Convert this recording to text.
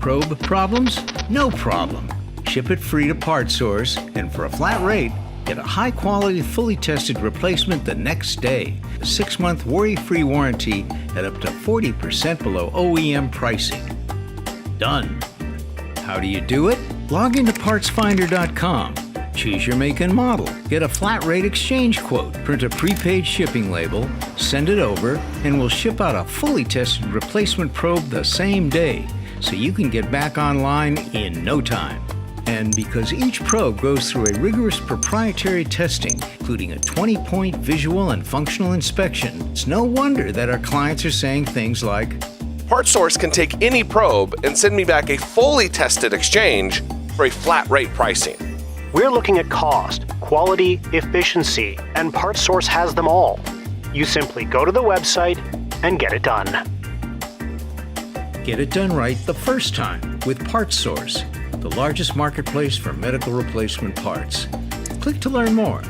Probe problems? No problem. Ship it free to PartsSource, and for a flat rate, get a high-quality, fully tested replacement the next day. A 6-month worry-free warranty at up to 40% below OEM pricing. Done. How do you do it? Log into PartsFinder.com. Choose your make and model. Get a flat rate exchange quote. Print a prepaid shipping label. Send it over, and we'll ship out a fully tested replacement probe the same day, so you can get back online in no time. And because each probe goes through a rigorous proprietary testing, including a 20-point visual and functional inspection, it's no wonder that our clients are saying things like, PartsSource can take any probe and send me back a fully tested exchange for a flat rate pricing. We're looking at cost, quality, efficiency, and PartsSource has them all. You simply go to the website and get it done. get it done right the first time with PartsSource, the largest marketplace for medical replacement parts. Click to learn more.